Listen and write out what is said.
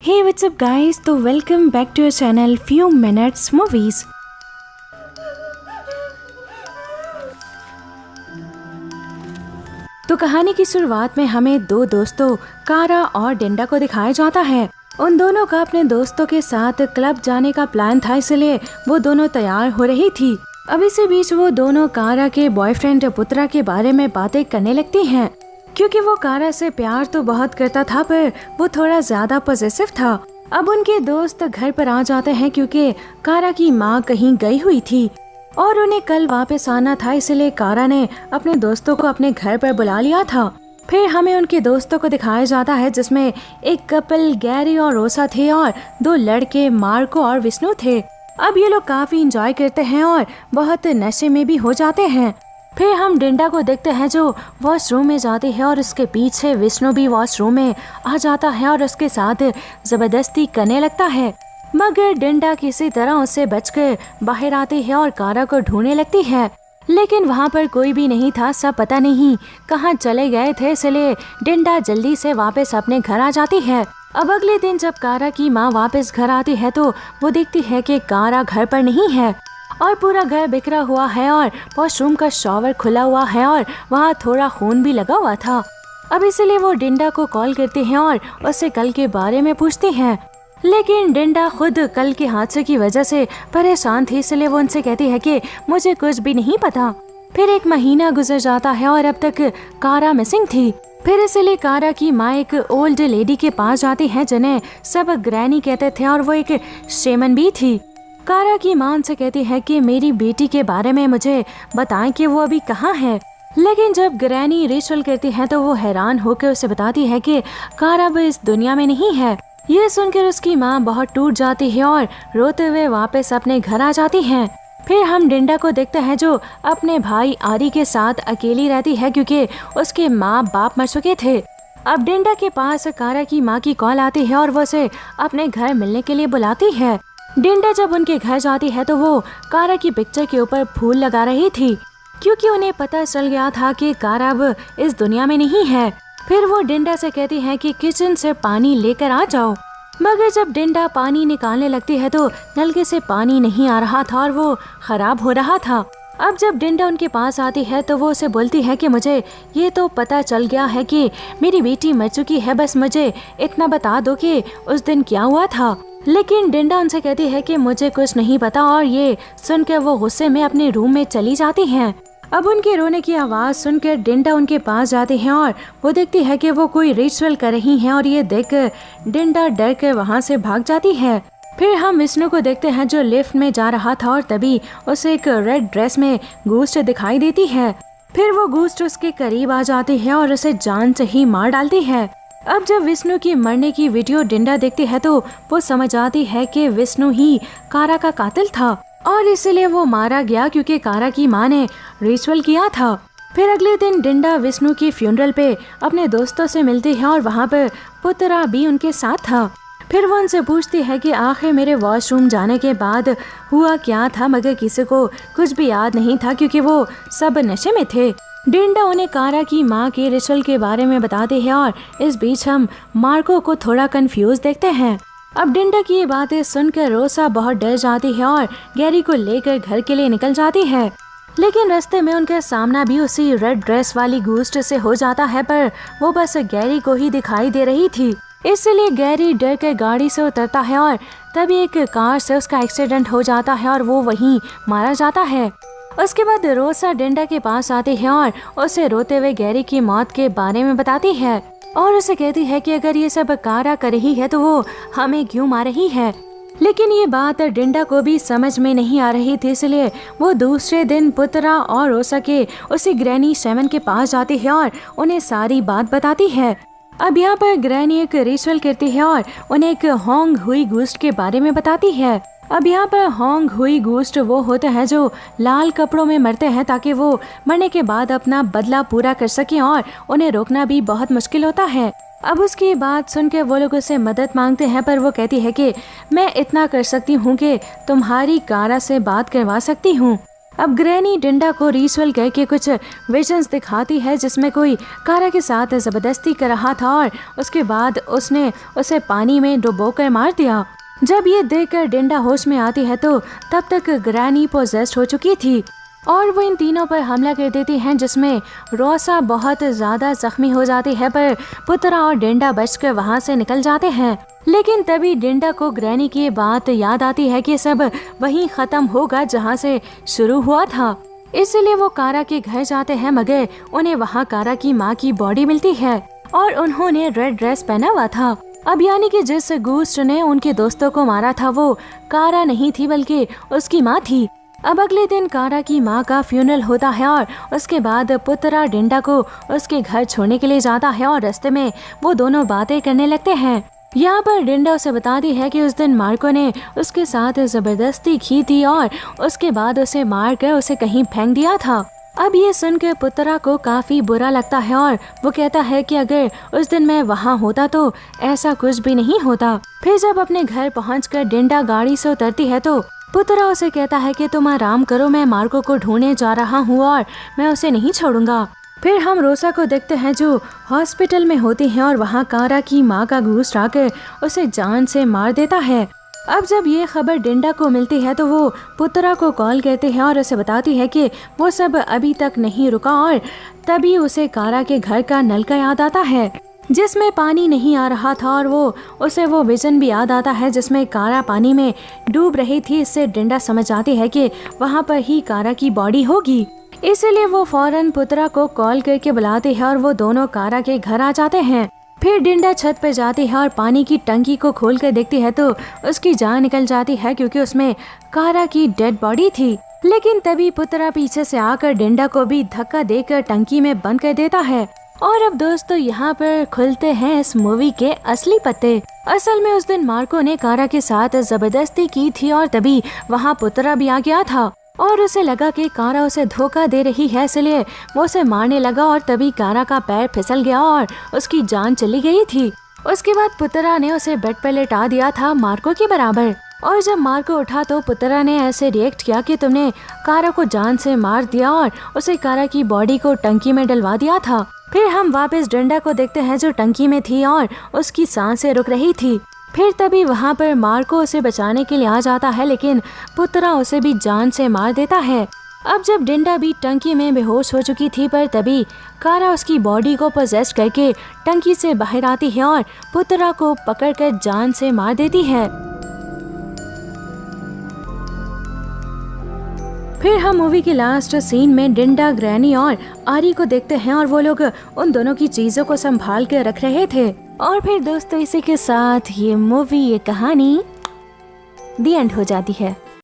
Hey, what's up guys? तो welcome back to your channel Few Minutes Movies। तो कहानी की शुरुआत में हमें दो दोस्तों कारा और डेंडा को दिखाया जाता है। उन दोनों का अपने दोस्तों के साथ क्लब जाने का प्लान था, इसलिए वो दोनों तैयार हो रही थी। अब इसी बीच वो दोनों कारा के बॉयफ्रेंड पुत्रा के बारे में बातें करने लगती हैं, क्योंकि वो कारा से प्यार तो बहुत करता था पर वो थोड़ा ज्यादा पॉसेसिव था। अब उनके दोस्त घर पर आ जाते हैं क्योंकि कारा की माँ कहीं गई हुई थी और उन्हें कल वापस आना था, इसलिए कारा ने अपने दोस्तों को अपने घर पर बुला लिया था। फिर हमें उनके दोस्तों को दिखाया जाता है जिसमें एक कपल गैरी और रोसा थे और दो लड़के मार्को और विष्णु थे। अब ये लोग काफी एंजॉय करते हैं और बहुत नशे में भी हो जाते हैं। फिर हम डेंडा को देखते हैं जो वॉशरूम में जाती है और उसके पीछे विष्णु भी वॉशरूम में आ जाता है और उसके साथ जबरदस्ती करने लगता है, मगर डेंडा किसी तरह उससे बचकर बाहर आती है और कारा को ढूंढने लगती है। लेकिन वहाँ पर कोई भी नहीं था, सब पता नहीं कहाँ चले गए थे, इसलिए डेंडा जल्दी से वापस अपने घर आ जाती है। अब अगले दिन जब कारा की माँ वापस घर आती है तो वो देखती है कि कारा घर पर नहीं है और पूरा घर बिखरा हुआ है और वॉशरूम का शॉवर खुला हुआ है और वहाँ थोड़ा खून भी लगा हुआ था। अब इसलिए वो डेंडा को कॉल करती हैं और उससे कल के बारे में पूछती हैं, लेकिन डेंडा खुद कल के हादसे की वजह से परेशान थी, इसलिए वो उनसे कहती है कि मुझे कुछ भी नहीं पता। फिर एक महीना गुजर जाता है और अब तक कारा मिसिंग थी। फिर इसलिए कारा की माँ एक ओल्ड लेडी के पास जाती है जिन्हें सब ग्रैनी कहते थे और वो एक शेमन भी थी। कारा की माँ उनसे कहती है कि मेरी बेटी के बारे में मुझे बताएं कि वो अभी कहाँ है। लेकिन जब ग्रैनी रिचुअल करती है तो वो हैरान होकर उसे बताती है कि कारा अब इस दुनिया में नहीं है। ये सुनकर उसकी माँ बहुत टूट जाती है और रोते हुए वापस अपने घर आ जाती है। फिर हम डेंडा को देखते हैं जो अपने भाई आरी के साथ अकेली रहती है क्योंकि उसके माँ बाप मर चुके थे। अब डेंडा के पास कारा की माँ की कॉल आती है और वो उसे अपने घर मिलने के लिए बुलाती है। डेंडा जब उनके घर जाती है तो वो कारा की पिक्चर के ऊपर फूल लगा रही थी, क्योंकि उन्हें पता चल गया था कि कारा अब इस दुनिया में नहीं है। फिर वो डेंडा से कहती है कि किचन से पानी लेकर आ जाओ, मगर जब डेंडा पानी निकालने लगती है तो नलके से पानी नहीं आ रहा था और वो खराब हो रहा था। अब जब डेंडा उनके पास आती है तो वो उसे बोलती है कि मुझे ये तो पता चल गया है कि मेरी बेटी मर चुकी है, बस मुझे इतना बता दो कि उस दिन क्या हुआ था। लेकिन डेंडा उनसे कहती है कि मुझे कुछ नहीं पता और ये सुनकर वो गुस्से में अपने रूम में चली जाती हैं। अब उनके रोने की आवाज़ सुनकर डेंडा उनके पास जाती है और वो देखती है कि वो कोई रिचुअल कर रही हैं और ये देखकर डेंडा डर कर वहाँ से भाग जाती है। फिर हम विष्णु को देखते हैं जो लिफ्ट में जा रहा था और तभी उसे एक रेड ड्रेस में घोस्ट दिखाई देती है। फिर वो घोस्ट उसके करीब आ जाती है और उसे जान से ही मार डालती है। अब जब विष्णु की मरने की वीडियो डेंडा देखती है तो वो समझ आती है कि विष्णु ही कारा का कातिल था और इसलिए वो मारा गया क्योंकि कारा की माँ ने रिचुअल किया था। फिर अगले दिन डेंडा विष्णु की फ्यूनरल पे अपने दोस्तों से मिलती है और वहाँ पर पुत्रा भी उनके साथ था। फिर वो उनसे पूछती है कि आखिर मेरे वॉशरूम जाने के बाद हुआ क्या था, मगर किसी को कुछ भी याद नहीं था क्योंकि वो सब नशे में थे। डेंडा उन्हें कारा की माँ के रिचुअल के बारे में बताती है और इस बीच हम मार्को को थोड़ा कंफ्यूज देखते हैं। अब डेंडा की ये बातें सुनकर रोसा बहुत डर जाती है और गैरी को लेकर घर के लिए निकल जाती है। लेकिन रास्ते में उनका सामना भी उसी रेड ड्रेस वाली घोस्ट से हो जाता है, पर वो बस गैरी को ही दिखाई दे रही थी। इसलिए गैरी डर कर गाड़ी से उतरता है और तभी एक कार से उसका एक्सीडेंट हो जाता है और वो वहीं मारा जाता है। उसके बाद रोसा डेंडा के पास आती है और उसे रोते हुए गैरी की मौत के बारे में बताती है और उसे कहती है कि अगर ये सब कारा कर रही है तो वो हमें क्यों मार रही है। लेकिन ये बात डेंडा को भी समझ में नहीं आ रही थी, इसलिए वो दूसरे दिन पुत्रा और रोसा के उसी ग्रैनी शेमन के पास जाती है और उन्हें सारी बात बताती है। अब यहाँ पर ग्रैनी एक रिचुअल करती है और उन्हें एक होंग हुई घोस्ट के बारे में बताती है। अब यहाँ पर होंग हुई घोस्ट वो होते हैं जो लाल कपड़ों में मरते हैं ताकि वो मरने के बाद अपना बदला पूरा कर सकें और उन्हें रोकना भी बहुत मुश्किल होता है। अब उसकी बात सुनकर वो लोग उससे मदद मांगते हैं, पर वो कहती है कि मैं इतना कर सकती हूँ कि तुम्हारी कारा से बात करवा सकती हूँ। अब ग्रैनी डिंडा को रिचुअल करके कुछ विजन्स दिखाती है जिसमें कोई कारा के साथ जबरदस्ती कर रहा था और उसके बाद उसने उसे पानी में डुबोकर मार दिया। जब ये देखकर डिंडा होश में आती है तो तब तक ग्रैनी पोजेस्ड हो चुकी थी और वो इन तीनों पर हमला कर देती हैं, जिसमें रोसा बहुत ज़्यादा जख्मी हो जाती है, पर पुत्रा और डिंडा बचकर वहाँ से निकल जाते हैं। लेकिन तभी डिंडा को ग्रैनी की बात याद आती है कि सब वहीं ख़त्म होगा जहाँ से शुरू हुआ था। इसलिए वो कारा के घर जाते हैं, मगर उन्हें वहाँ कारा की माँ की बॉडी मिलती है और उन्होंने रेड ड्रेस पहना हुआ था। अब यानी कि जिस गोस्ट ने उनके दोस्तों को मारा था वो कारा नहीं थी बल्कि उसकी माँ थी। अब अगले दिन कारा की माँ का फ्यूनरल होता है और उसके बाद पुत्रा डिंडा को उसके घर छोड़ने के लिए जाता है और रास्ते में वो दोनों बातें करने लगते हैं। यहाँ पर डिंडा उसे बताती है कि उस दिन मार्को ने उसके साथ जबरदस्ती की थी और उसके बाद उसे मार कर उसे कहीं फेंक दिया था। अब ये सुनकर पुत्रा को काफी बुरा लगता है और वो कहता है कि अगर उस दिन मैं वहाँ होता तो ऐसा कुछ भी नहीं होता। फिर जब अपने घर पहुंचकर डिंडा गाड़ी से उतरती है तो पुत्रा उसे कहता है कि तुम आराम करो, मैं मार्को को ढूंढने जा रहा हूँ और मैं उसे नहीं छोड़ूंगा। फिर हम रोसा को देखते हैं जो हॉस्पिटल में होती है और वहाँ कारा की माँ का घूस आकर उसे जान से मार देता है। अब जब ये खबर डिंडा को मिलती है तो वो पुत्रा को कॉल करती है और उसे बताती है कि वो सब अभी तक नहीं रुका और तभी उसे कारा के घर का नल का याद आता है जिसमें पानी नहीं आ रहा था और उसे वो विजन भी याद आता है जिसमें कारा पानी में डूब रही थी। इससे डिंडा समझ आती है कि वहाँ पर ही कारा की बॉडी होगी। इसलिए वो फौरन पुत्रा को कॉल करके बुलाती है और वो दोनों कारा के घर आ जाते हैं। फिर डिंडा छत पर जाती है और पानी की टंकी को खोल कर देखती है तो उसकी जान निकल जाती है क्योंकि उसमें कारा की डेड बॉडी थी। लेकिन तभी पुत्रा पीछे से आकर डिंडा को भी धक्का देकर टंकी में बंद कर देता है। और अब दोस्तों यहाँ पर खुलते हैं इस मूवी के असली पत्ते। असल में उस दिन मार्को ने कारा के साथ जबरदस्ती की थी और तभी वहाँ पुत्रा भी आ गया था और उसे लगा कि कारा उसे धोखा दे रही है, इसलिए वो उसे मारने लगा और तभी कारा का पैर फिसल गया और उसकी जान चली गई थी। उसके बाद पुत्रा ने उसे बेड पर लेटा दिया था मार्को के बराबर और जब मार्को उठा तो पुत्रा ने ऐसे रिएक्ट किया कि तुमने कारा को जान से मार दिया और उसे कारा की बॉडी को टंकी में डलवा दिया था। फिर हम वापस डिंडा को देखते हैं जो टंकी में थी और उसकी सांसें रुक रही थी। फिर तभी वहाँ पर मार्को उसे बचाने के लिए आ जाता है लेकिन पुत्रा उसे भी जान से मार देता है। अब जब डिंडा भी टंकी में बेहोश हो चुकी थी पर तभी कारा उसकी बॉडी को पोजेस्ट करके टंकी से बाहर आती है और पुत्रा को पकड़कर जान से मार देती है। फिर हम मूवी के लास्ट सीन में डिंडा, ग्रैनी और आरी को देखते हैं और वो लोग उन दोनों की चीजों को संभाल कर रख रहे थे। और फिर दोस्तों इसी के साथ ये मूवी, ये कहानी दी एंड हो जाती है।